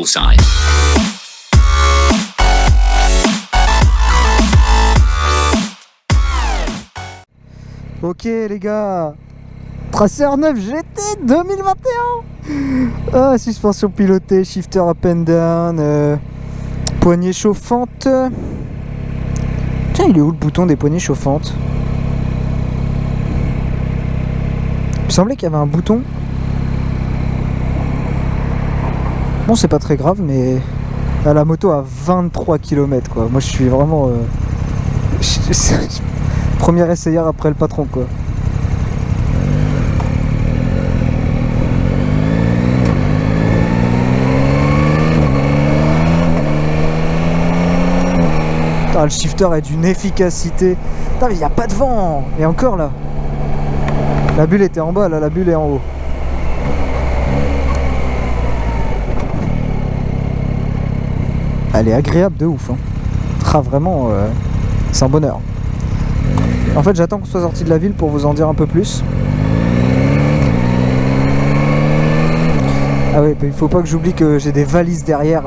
side. Ok les gars, Tracé R9 GT 2021. Ah, suspension pilotée, shifter up and down, poignée chauffante. Tiens, il est où le bouton des poignées chauffantes? Il me semblait qu'il y avait un bouton. Bon, c'est pas très grave, mais là, la moto à 23 km quoi. Moi je suis vraiment premier essayeur après le patron quoi. Putain, le shifter est d'une efficacité. Putain, mais il n'y a pas de vent. Et encore là. La bulle était en bas, là la bulle est en haut. Elle est agréable de ouf hein. Ah, vraiment c'est un bonheur. En fait j'attends qu'on soit sorti de la ville pour vous en dire un peu plus. Ah oui, il faut pas que j'oublie que j'ai des valises derrière.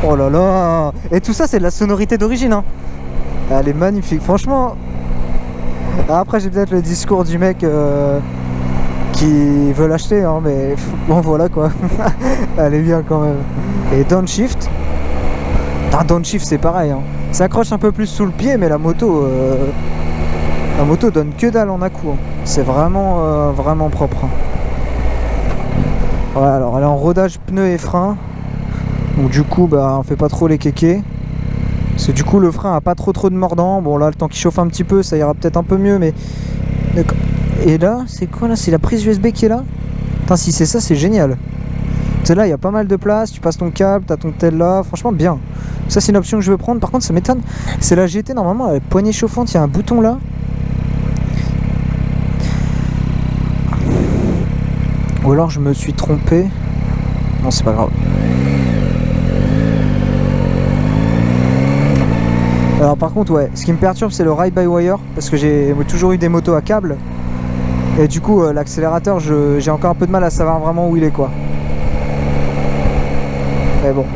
Oh là là. Et tout ça c'est de la sonorité d'origine hein. Elle est magnifique franchement. Après j'ai peut-être le discours du mec qui veut l'acheter hein, mais bon voilà quoi. Elle est bien quand même. Et downshift. Downshift c'est pareil hein. Ça accroche un peu plus sous le pied mais la moto donne que dalle en à-coup hein. C'est vraiment vraiment propre hein. Ouais, alors elle est en rodage pneus et freins. Donc du coup bah on fait pas trop les kékés. Parce que du coup le frein a pas trop de mordant. Bon là le temps qu'il chauffe un petit peu ça ira peut-être un peu mieux mais. Et là c'est quoi là? C'est la prise USB qui est là? Putain si c'est ça c'est génial. Tu sais là il y a pas mal de place, tu passes ton câble, t'as ton tel là, franchement bien. Ça c'est une option que je veux prendre, par contre ça m'étonne. C'est la GT normalement, la poignée chauffante, il y a un bouton là. Ou alors je me suis trompé. Non c'est pas grave. Alors par contre ouais, ce qui me perturbe c'est le ride by wire. Parce que j'ai toujours eu des motos à câble. Et du coup l'accélérateur j'ai encore un peu de mal à savoir vraiment où il est quoi. Mais bon,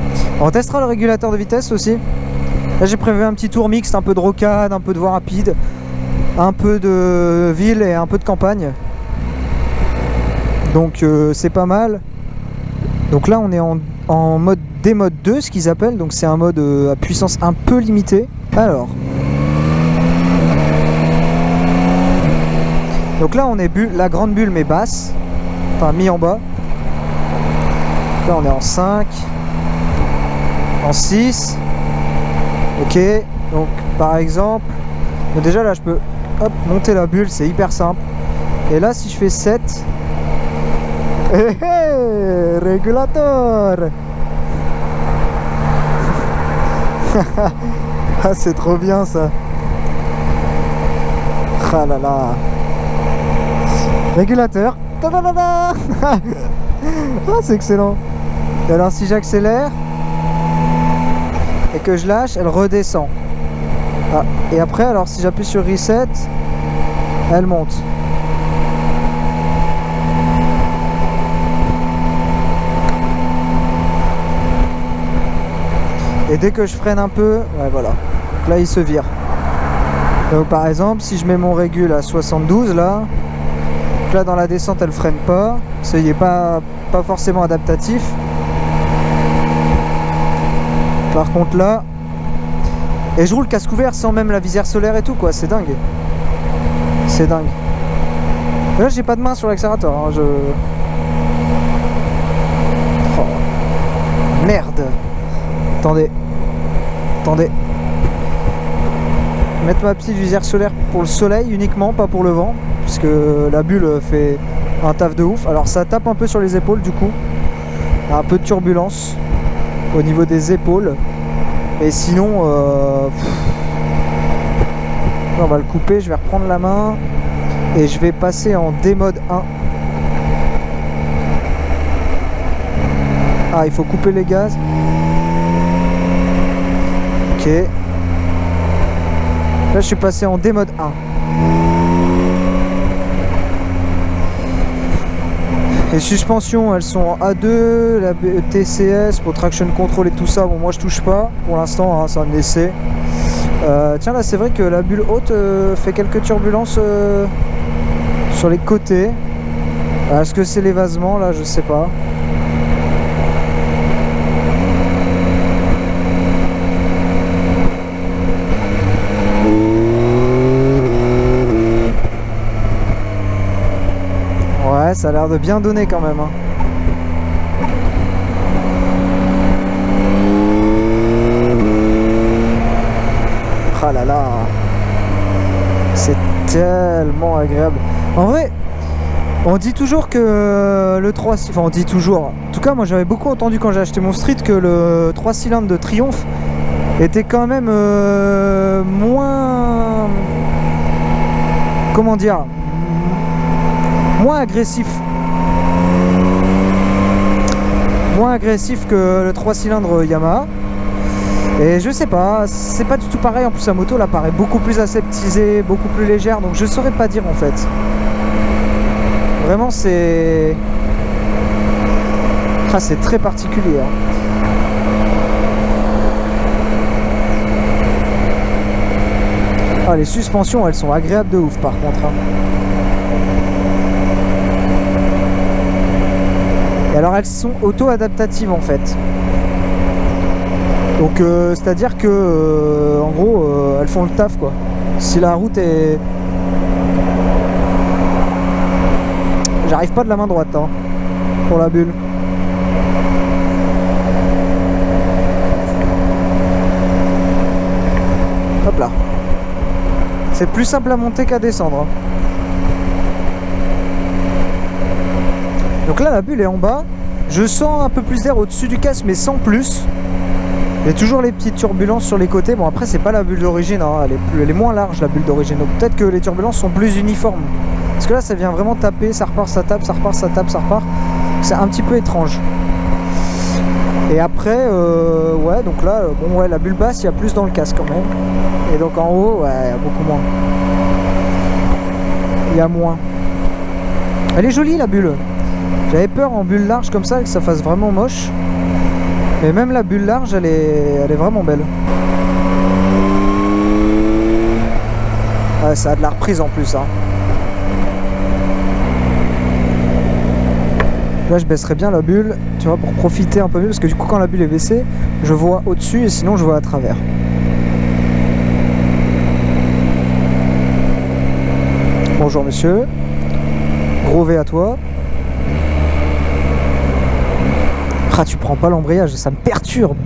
on testera le régulateur de vitesse aussi. Là j'ai prévu un petit tour mixte, un peu de rocade, un peu de voie rapide, un peu de ville et un peu de campagne. Donc c'est pas mal. Donc là on est en mode D-mode 2 ce qu'ils appellent. Donc c'est un mode à puissance un peu limitée. Alors. Donc là on est la grande bulle mais basse. Enfin mis en bas. Là on est en 5. En 6. Ok, donc par exemple déjà là je peux hop, monter la bulle, c'est hyper simple. Et là si je fais 7. Régulateur. Ah c'est trop bien ça. Ah là là. Régulateur. Ah c'est excellent. Et alors si j'accélère et que je lâche, elle redescend. Ah, et après, alors si j'appuie sur reset, elle monte. Et dès que je freine un peu, ouais voilà. Donc là il se vire. Donc par exemple, si je mets mon régule à 72 là, donc là dans la descente elle freine pas, ça y est pas forcément adaptatif. Par contre là, et je roule casque ouvert sans même la visière solaire et tout quoi, c'est dingue. C'est dingue. Et là j'ai pas de main sur l'accélérateur, hein, Oh. Merde. Attendez. Mettre ma petite visière solaire pour le soleil uniquement, pas pour le vent. Puisque la bulle fait un taf de ouf. Alors ça tape un peu sur les épaules du coup. Un peu de turbulence au niveau des épaules. Et sinon on va le couper, je vais reprendre la main et je vais passer en D-mode 1. Ah, il faut couper les gaz. Ok. Là je suis passé en D-mode 1. Les suspensions, elles sont A2, la TCS pour traction control et tout ça. Bon, moi je touche pas pour l'instant, hein, c'est un essai. Tiens, là c'est vrai que la bulle haute fait quelques turbulences sur les côtés. Est-ce que c'est l'évasement là? Je sais pas. Ouais, ça a l'air de bien donner quand même, hein. Ah là là, c'est tellement agréable. En vrai, on dit toujours que le 3... Enfin, on dit toujours. En tout cas, moi j'avais beaucoup entendu quand j'ai acheté mon Street que le 3 cylindres de Triumph était quand même moins... Comment dire? Moins agressif. Moins agressif que le 3 cylindres Yamaha. Et je sais pas, c'est pas du tout pareil. En plus, la moto là paraît beaucoup plus aseptisée, beaucoup plus légère. Donc je saurais pas dire en fait. Vraiment, c'est... Ah, c'est très particulier, hein. Ah, les suspensions, elles sont agréables de ouf par contre, hein. Et alors, elles sont auto-adaptatives en fait. Donc, c'est-à-dire que, en gros, elles font le taf quoi. Si la route est... J'arrive pas de la main droite, hein, pour la bulle. Hop là. C'est plus simple à monter qu'à descendre, hein. Donc là, la bulle est en bas. Je sens un peu plus d'air au-dessus du casque, mais sans plus. Il y a toujours les petites turbulences sur les côtés. Bon, après, c'est pas la bulle d'origine, hein. Elle est moins large, la bulle d'origine. Donc peut-être que les turbulences sont plus uniformes. Parce que là, ça vient vraiment taper. Ça repart, ça tape, ça repart, ça tape, ça repart. C'est un petit peu étrange. Et après, ouais, donc là, bon, ouais, la bulle basse, il y a plus dans le casque quand même. Et donc en haut, ouais, il y a beaucoup moins. Il y a moins. Elle est jolie, la bulle. J'avais peur en bulle large comme ça, que ça fasse vraiment moche. Mais même la bulle large, elle est vraiment belle. Ouais, ça a de la reprise en plus, hein. Là, je baisserai bien la bulle, tu vois, pour profiter un peu mieux. Parce que du coup, quand la bulle est baissée, je vois au-dessus et sinon, je vois à travers. Bonjour, monsieur. Gros V à toi. Ah, tu prends pas l'embrayage, ça me perturbe.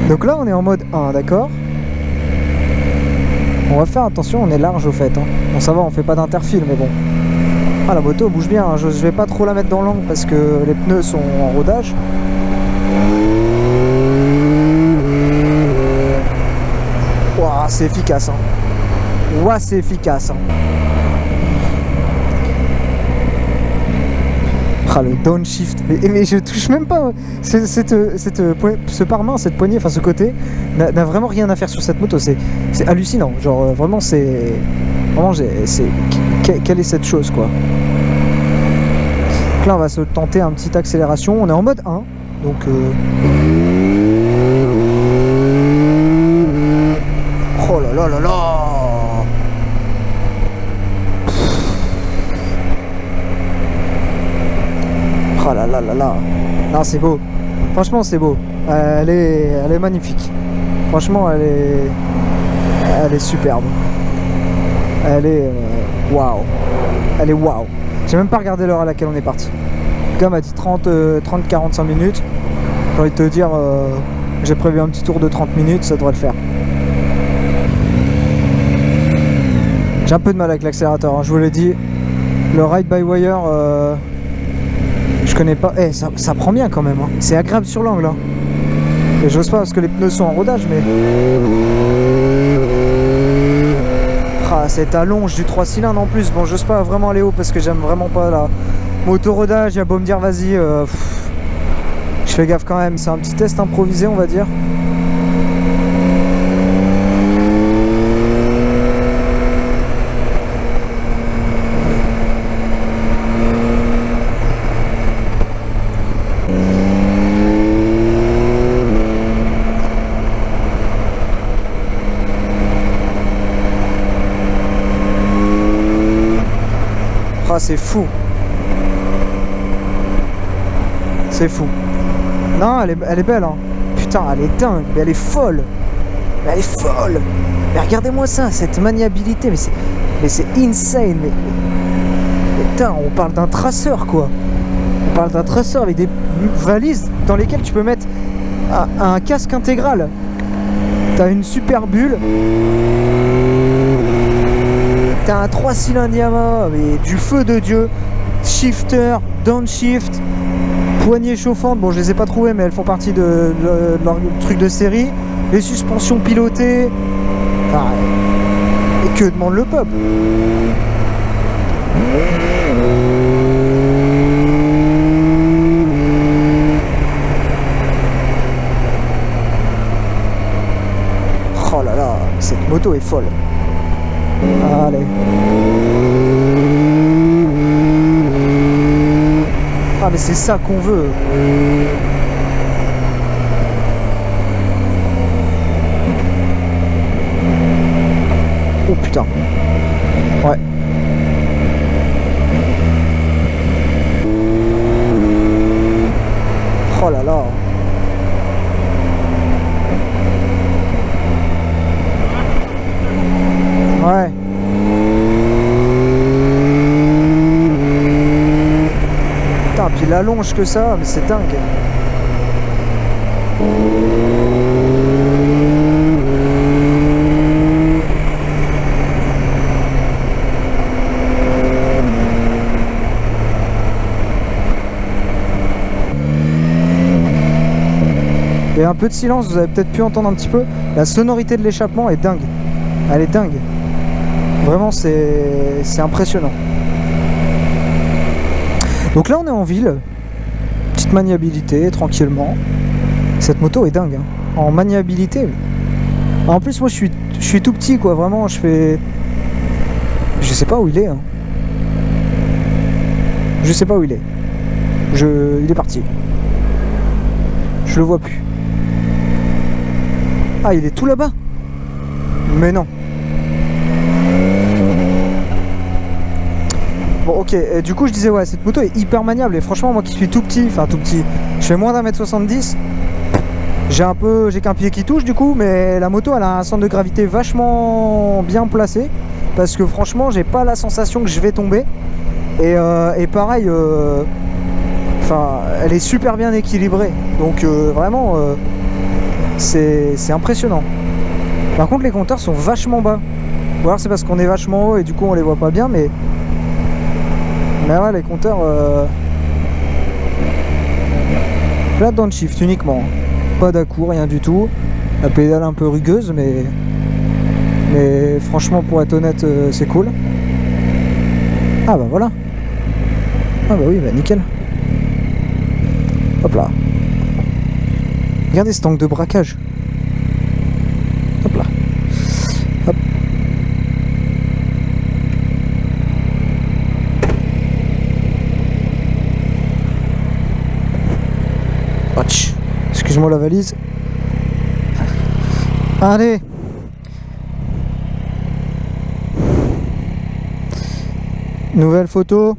Donc là, on est en mode 1, d'accord. On va faire attention, on est large au fait, hein. Bon, ça va, on fait pas d'interfile, mais bon. Ah, la moto bouge bien, hein. Je vais pas trop la mettre dans l'angle parce que les pneus sont en rodage. Ouah, c'est efficace, hein. Ouah, c'est efficace, hein. Ah, le downshift, mais je touche même pas. Ce pare-main, cette poignée, enfin ce côté, n'a vraiment rien à faire sur cette moto. C'est hallucinant. Genre, vraiment, c'est. Vraiment, quelle est cette chose, quoi. Donc là, on va se tenter un petit accélération. On est en mode 1. Donc. Oh là là là là! Oh là là là là. Non, c'est beau. Franchement, c'est beau. Elle est magnifique. Franchement, elle est superbe. Elle est waouh. Elle est waouh. J'ai même pas regardé l'heure à laquelle on est parti. Le gars m'a dit 30-45 minutes. J'ai envie de te dire, j'ai prévu un petit tour de 30 minutes, ça devrait le faire. J'ai un peu de mal avec l'accélérateur, hein, je vous l'ai dit. Le ride-by-wire, je connais pas. Eh, ça prend bien quand même, hein. C'est agréable sur l'angle, hein. Et j'ose pas parce que les pneus sont en rodage, mais... Ah, cette allonge du 3 cylindres en plus. Bon, j'ose pas vraiment aller haut parce que j'aime vraiment pas la moto rodage. Il y a beau me dire, vas-y, je fais gaffe quand même. C'est un petit test improvisé, on va dire. Ah, c'est fou. C'est fou. Non, elle est belle, hein. Putain, elle est dingue, mais elle est folle. Mais elle est folle. Mais regardez-moi ça, cette maniabilité, mais c'est insane. Mais putain, on parle d'un traceur, quoi. On parle d'un traceur avec des valises dans lesquelles tu peux mettre un casque intégral. T'as une super bulle. T'as un 3 cylindres Yamaha, mais du feu de Dieu. Shifter, downshift, poignées chauffantes. Bon, je les ai pas trouvées, mais elles font partie de leur truc de série. Les suspensions pilotées. Enfin, et que demande le peuple? Oh là là, cette moto est folle. Allez. Ah mais c'est ça qu'on veut. Oh putain. Ouais. Oh là là. Ouais. Putain, puis la longe que ça, mais c'est dingue. Et un peu de silence, vous avez peut-être pu entendre un petit peu. La sonorité de l'échappement est dingue. Elle est dingue. Vraiment, c'est impressionnant. Donc là, on est en ville. Petite maniabilité, tranquillement. Cette moto est dingue. Hein. En maniabilité. En plus, moi, je suis tout petit, quoi. Vraiment, je fais... Je sais pas où il est. Hein. Je sais pas où il est. Il est parti. Je le vois plus. Ah, il est tout là-bas. Mais non. Bon, ok, et du coup je disais, ouais, cette moto est hyper maniable. Et franchement, moi qui suis tout petit, enfin tout petit, je fais moins d'1m70. J'ai qu'un pied qui touche du coup, mais la moto elle a un centre de gravité vachement bien placé. Parce que franchement, j'ai pas la sensation que je vais tomber. Et pareil, enfin, elle est super bien équilibrée. Donc vraiment, c'est impressionnant. Par contre, les compteurs sont vachement bas. Ou alors c'est parce qu'on est vachement haut et du coup on les voit pas bien, mais ouais, les compteurs là dans le shift uniquement, pas d'à-coup, rien du tout. La pédale un peu rugueuse, mais franchement, pour être honnête, c'est cool. Ah bah voilà. Ah bah oui, bah nickel. Hop là. Regardez cet angle de braquage. Hop là. Hop. Excuse-moi la valise. Allez. Nouvelle photo.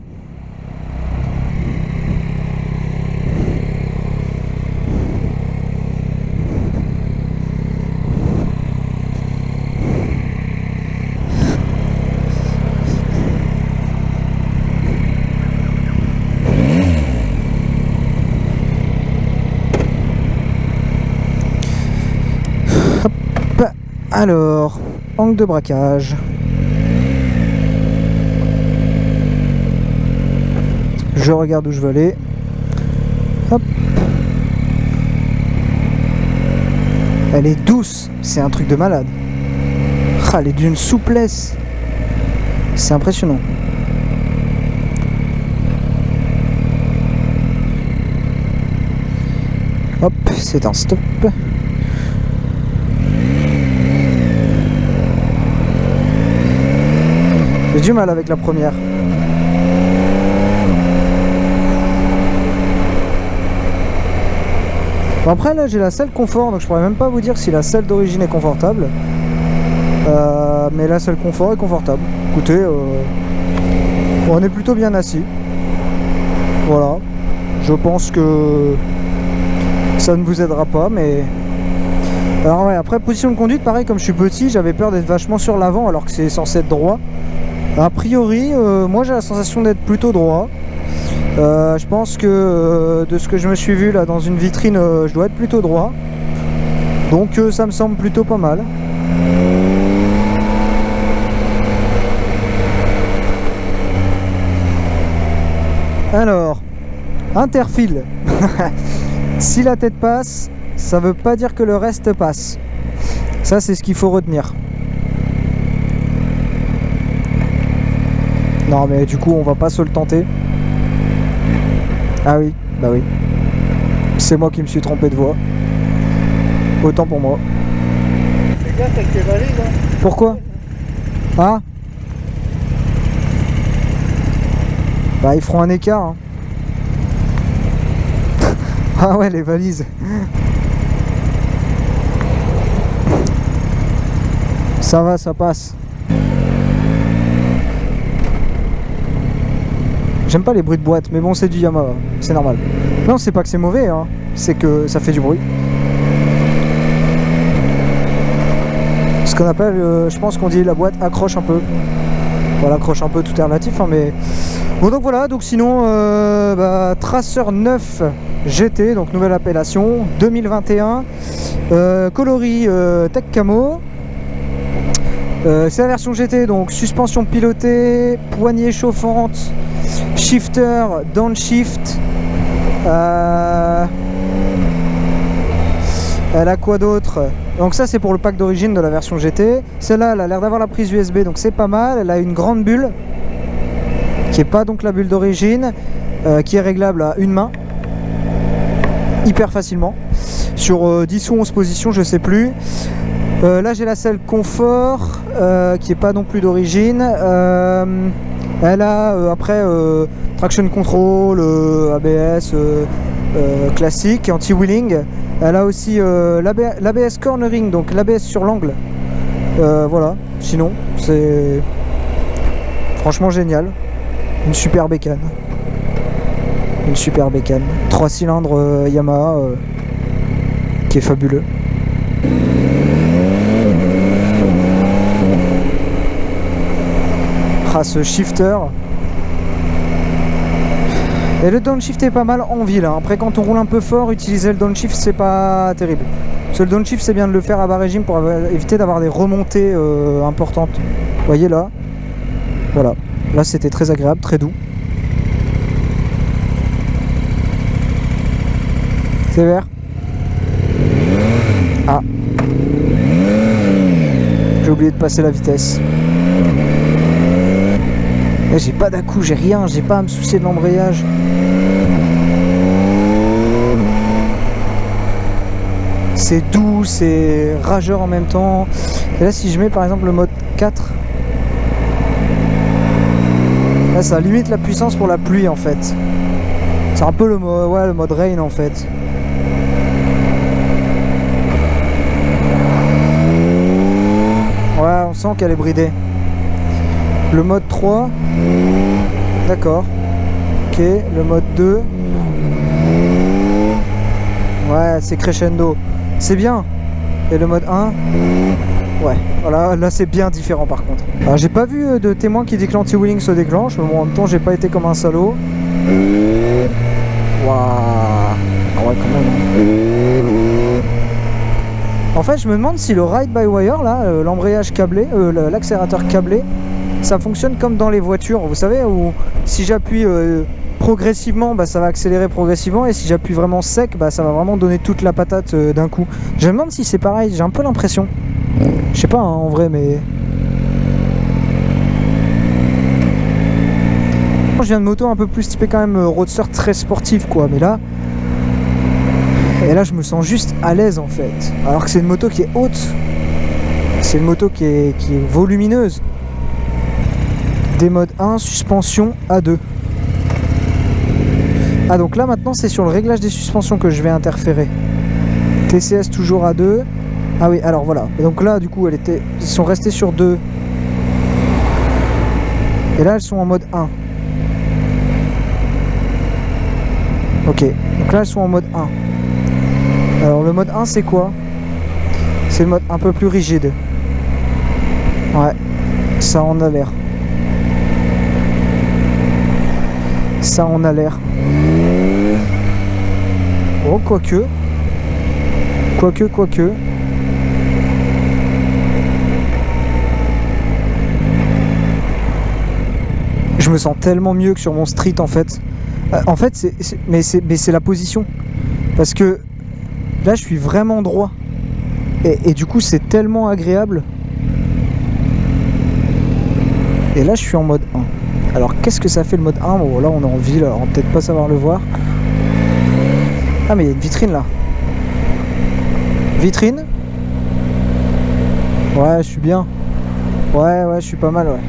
Alors, angle de braquage. Je regarde où je veux aller. Hop. Elle est douce, c'est un truc de malade. Ah, elle est d'une souplesse. C'est impressionnant. Hop, c'est un stop. J'ai du mal avec la première. Bon, après là j'ai la selle confort, donc je pourrais même pas vous dire si la selle d'origine est confortable. Mais la selle confort est confortable. Écoutez, On est plutôt bien assis. Voilà. Je pense que ça ne vous aidera pas, mais... Alors ouais, après position de conduite, pareil, comme je suis petit, j'avais peur d'être vachement sur l'avant alors que c'est censé être droit. A priori, moi j'ai la sensation d'être plutôt droit. Je pense que de ce que je me suis vu là dans une vitrine, je dois être plutôt droit. Donc ça me semble plutôt pas mal. Alors, interfile. Si la tête passe, ça veut pas dire que le reste passe. Ça, c'est ce qu'il faut retenir. Non, mais du coup, on va pas se le tenter. Ah oui, bah oui. C'est moi qui me suis trompé de voie. Autant pour moi. Fais gaffe avec tes valises, hein. Pourquoi? Ah? Bah, ils feront un écart. Hein. Ah ouais, les valises. Ça va, ça passe. J'aime pas les bruits de boîte, mais bon, c'est du Yamaha, c'est normal. Non, c'est pas que c'est mauvais, hein. C'est que ça fait du bruit. Ce qu'on appelle, je pense qu'on dit la boîte accroche un peu. Voilà, accroche un peu, tout est relatif, hein, mais... Bon, donc voilà, donc sinon, Tracer 9 GT, donc nouvelle appellation, 2021, coloris Tech Camo. C'est la version GT, donc suspension pilotée, poignée chauffante, shifter, downshift. Elle a quoi d'autre? Donc ça c'est pour le pack d'origine de la version GT. Celle-là elle a l'air d'avoir la prise USB, donc c'est pas mal. Elle a une grande bulle, qui est pas donc la bulle d'origine, qui est réglable à une main, hyper facilement, sur 10 ou 11 positions, je sais plus. Là j'ai la selle confort, qui est pas non plus d'origine. Elle a après traction control, ABS classique, anti-wheeling. Elle a aussi l'ABS cornering, donc l'ABS sur l'angle. Voilà, sinon c'est franchement génial. Une super bécane. Une super bécane. 3 cylindres Yamaha qui est fabuleux. Ah, ce shifter. Et le downshift est pas mal en ville, hein. Après quand on roule un peu fort, utiliser le downshift c'est pas terrible. Parce que le downshift c'est bien de le faire à bas régime pour éviter d'avoir des remontées importantes. Vous voyez là. Voilà. Là c'était très agréable, très doux. C'est vert. Ah. J'ai oublié de passer la vitesse. J'ai pas d'à-coup, j'ai rien, j'ai pas à me soucier de l'embrayage. C'est doux, c'est rageur en même temps. Et là si je mets par exemple le mode 4, là ça limite la puissance pour la pluie en fait. C'est un peu le mode rain en fait. Ouais, on sent qu'elle est bridée. Le mode 3, d'accord. Ok, le mode 2. Ouais, c'est crescendo. C'est bien. Et le mode 1. Ouais, voilà, là c'est bien différent par contre. Alors j'ai pas vu de témoin qui dit que l'anti-wheeling se déclenche, mais bon, en même temps j'ai pas été comme un salaud. Waouh. Ah ouais, quand même. En fait, je me demande si le ride-by-wire, là, l'embrayage câblé, l'accélérateur câblé, ça fonctionne comme dans les voitures, vous savez, où si j'appuie progressivement, bah, ça va accélérer progressivement, et si j'appuie vraiment sec, bah, ça va vraiment donner toute la patate d'un coup. Je me demande si c'est pareil, j'ai un peu l'impression. Je sais pas, hein, en vrai, mais... Je viens de moto un peu plus typé quand même roadster très sportif, quoi, mais là... Et là, je me sens juste à l'aise, en fait. Alors que c'est une moto qui est haute. C'est une moto qui est volumineuse. Des modes 1, suspension A2. Ah donc là maintenant c'est sur le réglage des suspensions que je vais interférer. TCS toujours A2. Ah oui, alors voilà. Et donc là du coup ils sont restés sur 2. Et là elles sont en mode 1. Ok, donc là elles sont en mode 1. Alors le mode 1 c'est quoi? C'est le mode un peu plus rigide. Ouais, ça en a l'air. Ça en a l'air. Oh, quoique. Quoique. Je me sens tellement mieux que sur mon street en fait. En fait, mais c'est la position. Parce que là, je suis vraiment droit. Et du coup, c'est tellement agréable. Et là, je suis en mode 1. Alors, qu'est-ce que ça fait le mode 1? Bon, là, on est en ville, alors on va peut-être pas savoir le voir. Ah, mais il y a une vitrine là. Vitrine. Ouais, je suis bien. Ouais, je suis pas mal, ouais.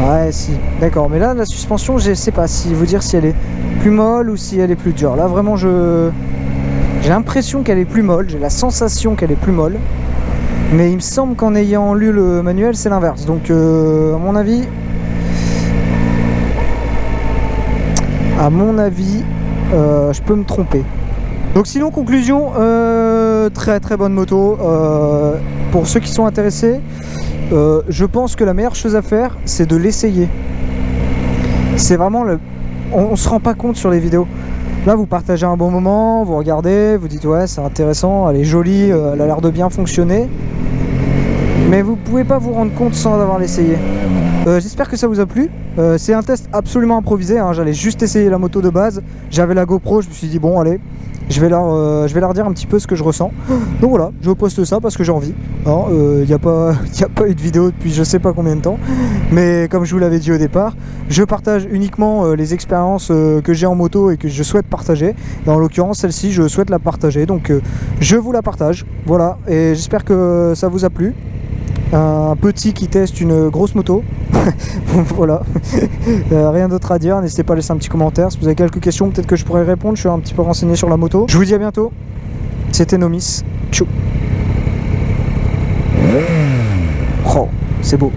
Ouais, si. D'accord, mais là, la suspension, je sais pas si vous dire si elle est plus molle ou si elle est plus dure. Là, vraiment, j'ai l'impression qu'elle est plus molle. J'ai la sensation qu'elle est plus molle. Mais il me semble qu'en ayant lu le manuel, c'est l'inverse. Donc, à mon avis, je peux me tromper. Donc, sinon, conclusion, très très bonne moto. Pour ceux qui sont intéressés, je pense que la meilleure chose à faire, c'est de l'essayer. C'est vraiment on se rend pas compte sur les vidéos. Là, vous partagez un bon moment, vous regardez, vous dites ouais, c'est intéressant, elle est jolie, elle a l'air de bien fonctionner. Mais vous pouvez pas vous rendre compte sans avoir l'essayé. J'espère que ça vous a plu. C'est un test absolument improvisé, hein. J'allais juste essayer la moto de base. J'avais la GoPro, je me suis dit bon allez, je vais leur dire un petit peu ce que je ressens. Donc voilà, je poste ça parce que j'ai envie. Il n'y a pas eu de vidéo depuis je sais pas combien de temps. Mais comme je vous l'avais dit au départ, je partage uniquement les expériences que j'ai en moto et que je souhaite partager. Et en l'occurrence, celle-ci, je souhaite la partager. Donc je vous la partage. Voilà, et j'espère que ça vous a plu. Un petit qui teste une grosse moto. Voilà. Rien d'autre à dire, n'hésitez pas à laisser un petit commentaire. Si vous avez quelques questions, peut-être que je pourrais répondre. Je suis un petit peu renseigné sur la moto. Je vous dis à bientôt. C'était Nomis. Ciao. Oh, c'est beau.